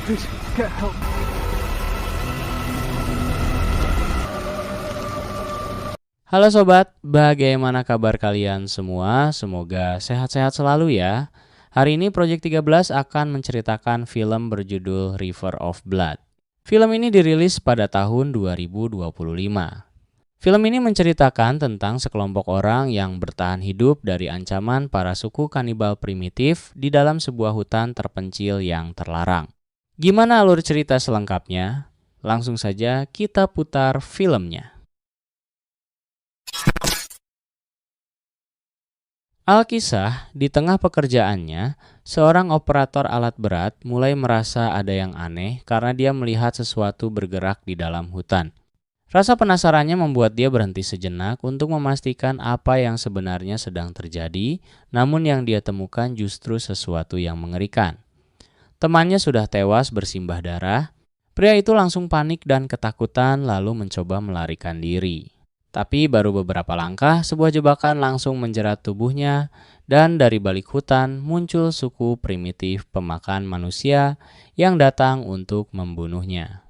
Please, get help. Halo sobat, bagaimana kabar kalian semua? Semoga sehat-sehat selalu ya. Hari ini Project 13 akan menceritakan film berjudul River of Blood. Film ini dirilis pada tahun 2025. Film ini menceritakan tentang sekelompok orang yang bertahan hidup dari ancaman para suku kanibal primitif di dalam sebuah hutan terpencil yang terlarang. Gimana alur cerita selengkapnya? Langsung saja kita putar filmnya. Alkisah, di tengah pekerjaannya, seorang operator alat berat mulai merasa ada yang aneh karena dia melihat sesuatu bergerak di dalam hutan. Rasa penasarannya membuat dia berhenti sejenak untuk memastikan apa yang sebenarnya sedang terjadi, namun yang dia temukan justru sesuatu yang mengerikan. Temannya sudah tewas bersimbah darah. Pria itu langsung panik dan ketakutan lalu mencoba melarikan diri. Tapi baru beberapa langkah, sebuah jebakan langsung menjerat tubuhnya dan dari balik hutan muncul suku primitif pemakan manusia yang datang untuk membunuhnya.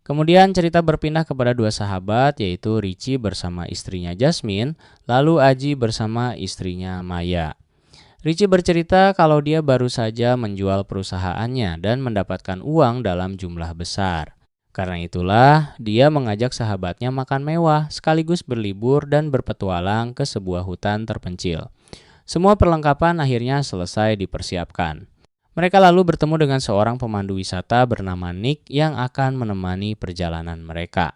Kemudian cerita berpindah kepada dua sahabat, yaitu Richie bersama istrinya Jasmine, lalu Aji bersama istrinya Maya. Richie bercerita kalau dia baru saja menjual perusahaannya dan mendapatkan uang dalam jumlah besar. Karena itulah, dia mengajak sahabatnya makan mewah sekaligus berlibur dan berpetualang ke sebuah hutan terpencil. Semua perlengkapan akhirnya selesai dipersiapkan. Mereka lalu bertemu dengan seorang pemandu wisata bernama Nick yang akan menemani perjalanan mereka.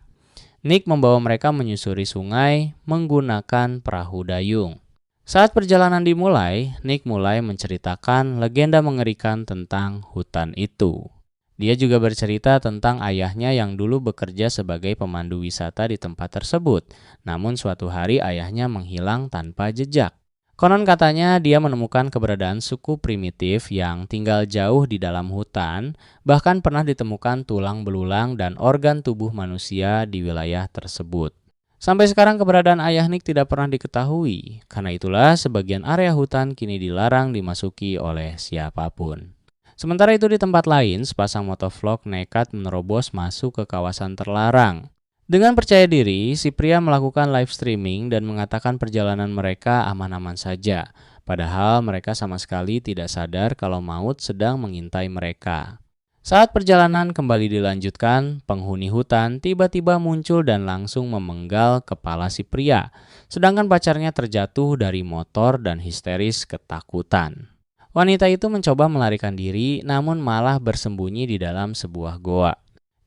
Nick membawa mereka menyusuri sungai menggunakan perahu dayung. Saat perjalanan dimulai, Nick mulai menceritakan legenda mengerikan tentang hutan itu. Dia juga bercerita tentang ayahnya yang dulu bekerja sebagai pemandu wisata di tempat tersebut. Namun suatu hari ayahnya menghilang tanpa jejak. Konon katanya dia menemukan keberadaan suku primitif yang tinggal jauh di dalam hutan, bahkan pernah ditemukan tulang belulang dan organ tubuh manusia di wilayah tersebut. Sampai sekarang keberadaan ayah Nick tidak pernah diketahui. Karena itulah sebagian area hutan kini dilarang dimasuki oleh siapapun. Sementara itu di tempat lain, sepasang motovlog nekat menerobos masuk ke kawasan terlarang. Dengan percaya diri, si pria melakukan live streaming dan mengatakan perjalanan mereka aman-aman saja. Padahal mereka sama sekali tidak sadar kalau maut sedang mengintai mereka. Saat perjalanan kembali dilanjutkan, penghuni hutan tiba-tiba muncul dan langsung memenggal kepala si pria, sedangkan pacarnya terjatuh dari motor dan histeris ketakutan. Wanita itu mencoba melarikan diri, namun malah bersembunyi di dalam sebuah goa.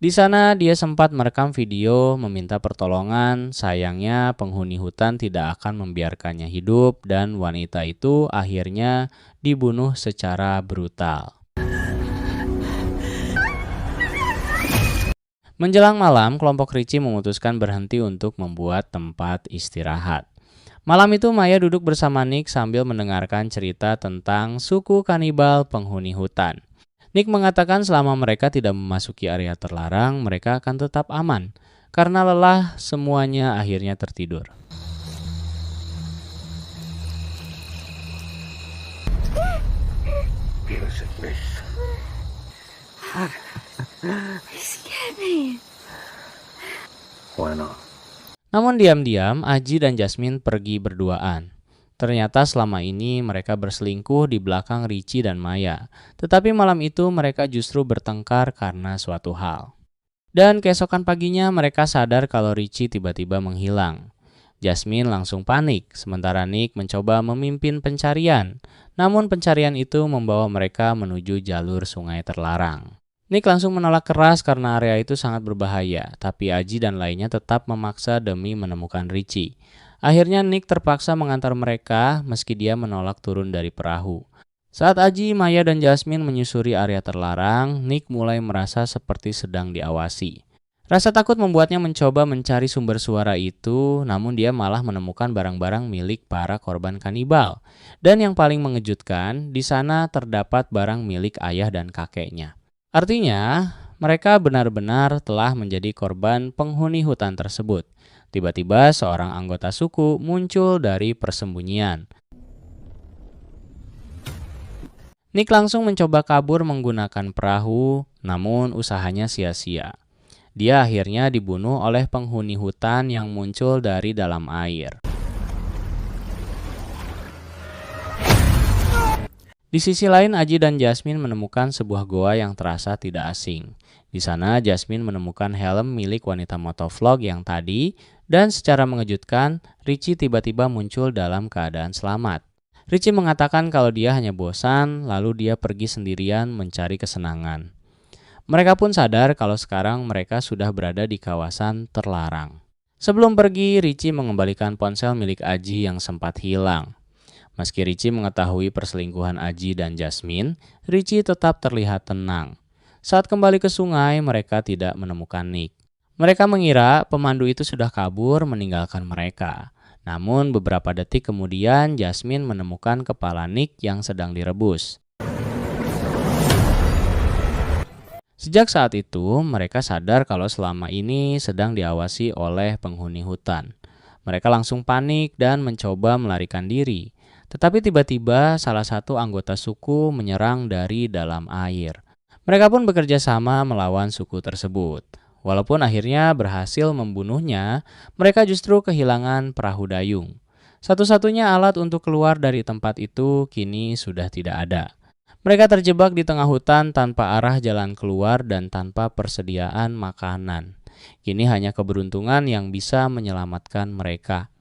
Di sana dia sempat merekam video meminta pertolongan, sayangnya penghuni hutan tidak akan membiarkannya hidup dan wanita itu akhirnya dibunuh secara brutal. Menjelang malam, kelompok Richie memutuskan berhenti untuk membuat tempat istirahat. Malam itu Maya duduk bersama Nick sambil mendengarkan cerita tentang suku kanibal penghuni hutan. Nick mengatakan selama mereka tidak memasuki area terlarang, mereka akan tetap aman. Karena lelah, semuanya akhirnya tertidur. Namun diam-diam, Aji dan Jasmine pergi berduaan. Ternyata selama ini mereka berselingkuh di belakang Richie dan Maya. Tetapi malam itu mereka justru bertengkar karena suatu hal. Dan keesokan paginya mereka sadar kalau Richie tiba-tiba menghilang. Jasmine langsung panik, sementara Nick mencoba memimpin pencarian. Namun pencarian itu membawa mereka menuju jalur sungai terlarang. Nick langsung menolak keras karena area itu sangat berbahaya, tapi Aji dan lainnya tetap memaksa demi menemukan Richie. Akhirnya Nick terpaksa mengantar mereka meski dia menolak turun dari perahu. Saat Aji, Maya, dan Jasmine menyusuri area terlarang, Nick mulai merasa seperti sedang diawasi. Rasa takut membuatnya mencoba mencari sumber suara itu, namun dia malah menemukan barang-barang milik para korban kanibal. Dan yang paling mengejutkan, di sana terdapat barang milik ayah dan kakeknya. Artinya, mereka benar-benar telah menjadi korban penghuni hutan tersebut. Tiba-tiba seorang anggota suku muncul dari persembunyian. Nick langsung mencoba kabur menggunakan perahu, namun usahanya sia-sia. Dia akhirnya dibunuh oleh penghuni hutan yang muncul dari dalam air. Di sisi lain, Aji dan Jasmine menemukan sebuah goa yang terasa tidak asing. Di sana, Jasmine menemukan helm milik wanita motovlog yang tadi, dan secara mengejutkan, Richie tiba-tiba muncul dalam keadaan selamat. Richie mengatakan kalau dia hanya bosan, lalu dia pergi sendirian mencari kesenangan. Mereka pun sadar kalau sekarang mereka sudah berada di kawasan terlarang. Sebelum pergi, Richie mengembalikan ponsel milik Aji yang sempat hilang. Meski Richie mengetahui perselingkuhan Aji dan Jasmine, Richie tetap terlihat tenang. Saat kembali ke sungai, mereka tidak menemukan Nick. Mereka mengira pemandu itu sudah kabur meninggalkan mereka. Namun beberapa detik kemudian Jasmine menemukan kepala Nick yang sedang direbus. Sejak saat itu, mereka sadar kalau selama ini sedang diawasi oleh penghuni hutan. Mereka langsung panik dan mencoba melarikan diri. Tetapi tiba-tiba salah satu anggota suku menyerang dari dalam air. Mereka pun bekerja sama melawan suku tersebut. Walaupun akhirnya berhasil membunuhnya, mereka justru kehilangan perahu dayung. Satu-satunya alat untuk keluar dari tempat itu kini sudah tidak ada. Mereka terjebak di tengah hutan tanpa arah jalan keluar dan tanpa persediaan makanan. Kini hanya keberuntungan yang bisa menyelamatkan mereka.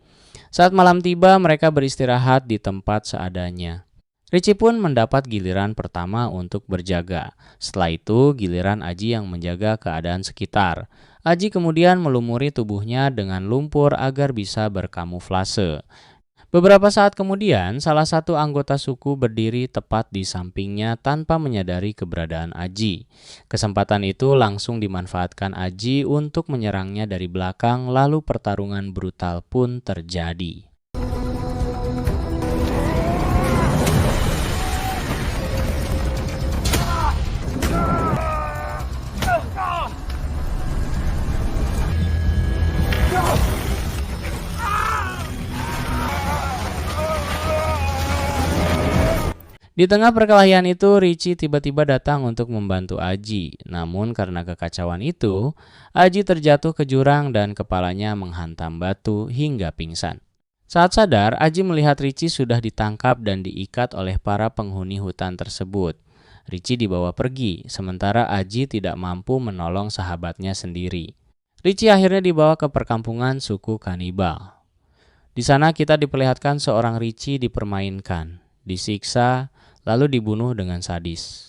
Saat malam tiba, mereka beristirahat di tempat seadanya. Richie pun mendapat giliran pertama untuk berjaga. Setelah itu, giliran Aji yang menjaga keadaan sekitar. Aji kemudian melumuri tubuhnya dengan lumpur agar bisa berkamuflase. Beberapa saat kemudian, salah satu anggota suku berdiri tepat di sampingnya tanpa menyadari keberadaan Aji. Kesempatan itu langsung dimanfaatkan Aji untuk menyerangnya dari belakang, lalu pertarungan brutal pun terjadi. Di tengah perkelahian itu, Richie tiba-tiba datang untuk membantu Aji. Namun karena kekacauan itu, Aji terjatuh ke jurang dan kepalanya menghantam batu hingga pingsan. Saat sadar, Aji melihat Richie sudah ditangkap dan diikat oleh para penghuni hutan tersebut. Richie dibawa pergi, sementara Aji tidak mampu menolong sahabatnya sendiri. Richie akhirnya dibawa ke perkampungan suku kanibal. Di sana kita diperlihatkan seorang Richie dipermainkan, disiksa, lalu dibunuh dengan sadis.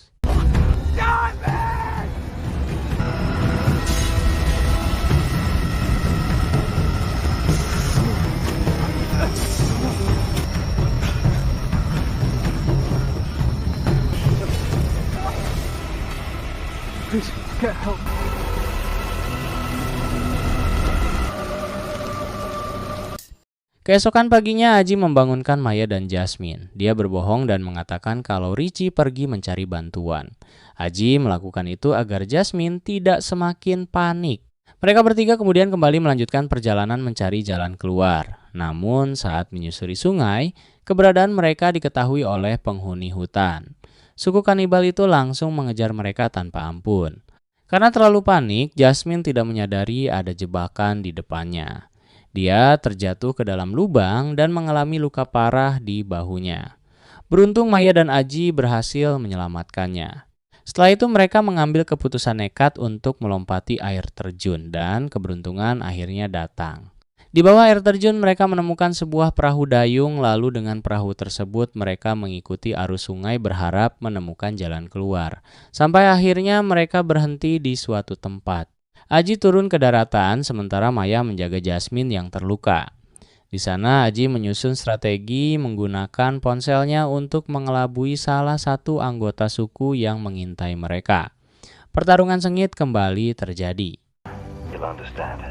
Please, get help. Keesokan paginya, Aji membangunkan Maya dan Jasmine. Dia berbohong dan mengatakan kalau Richie pergi mencari bantuan. Aji melakukan itu agar Jasmine tidak semakin panik. Mereka bertiga kemudian kembali melanjutkan perjalanan mencari jalan keluar. Namun saat menyusuri sungai, keberadaan mereka diketahui oleh penghuni hutan. Suku kanibal itu langsung mengejar mereka tanpa ampun. Karena terlalu panik, Jasmine tidak menyadari ada jebakan di depannya. Dia terjatuh ke dalam lubang dan mengalami luka parah di bahunya. Beruntung Maya dan Aji berhasil menyelamatkannya. Setelah itu mereka mengambil keputusan nekat untuk melompati air terjun dan keberuntungan akhirnya datang. Di bawah air terjun mereka menemukan sebuah perahu dayung, lalu dengan perahu tersebut mereka mengikuti arus sungai berharap menemukan jalan keluar. Sampai akhirnya mereka berhenti di suatu tempat. Aji turun ke daratan sementara Maya menjaga Jasmine yang terluka. Di sana Aji menyusun strategi menggunakan ponselnya untuk mengelabui salah satu anggota suku yang mengintai mereka. Pertarungan sengit kembali terjadi. You'll understand.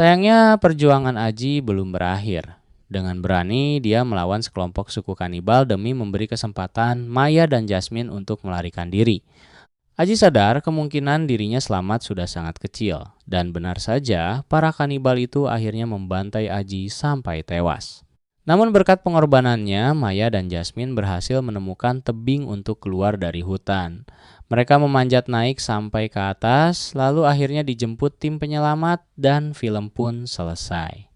Sayangnya perjuangan Aji belum berakhir. Dengan berani, dia melawan sekelompok suku kanibal demi memberi kesempatan Maya dan Jasmine untuk melarikan diri. Aji sadar kemungkinan dirinya selamat sudah sangat kecil, dan benar saja para kanibal itu akhirnya membantai Aji sampai tewas. Namun berkat pengorbanannya, Maya dan Jasmine berhasil menemukan tebing untuk keluar dari hutan. Mereka memanjat naik sampai ke atas, lalu akhirnya dijemput tim penyelamat dan film pun selesai.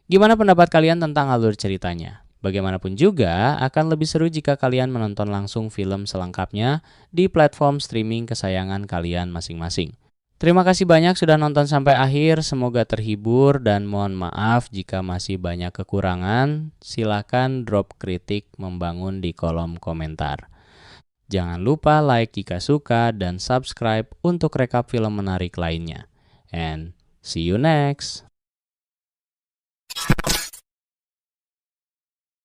Gimana pendapat kalian tentang alur ceritanya? Bagaimanapun juga, akan lebih seru jika kalian menonton langsung film selengkapnya di platform streaming kesayangan kalian masing-masing. Terima kasih banyak sudah nonton sampai akhir, semoga terhibur dan mohon maaf jika masih banyak kekurangan. Silakan drop kritik membangun di kolom komentar. Jangan lupa like jika suka dan subscribe untuk rekap film menarik lainnya. And see you next!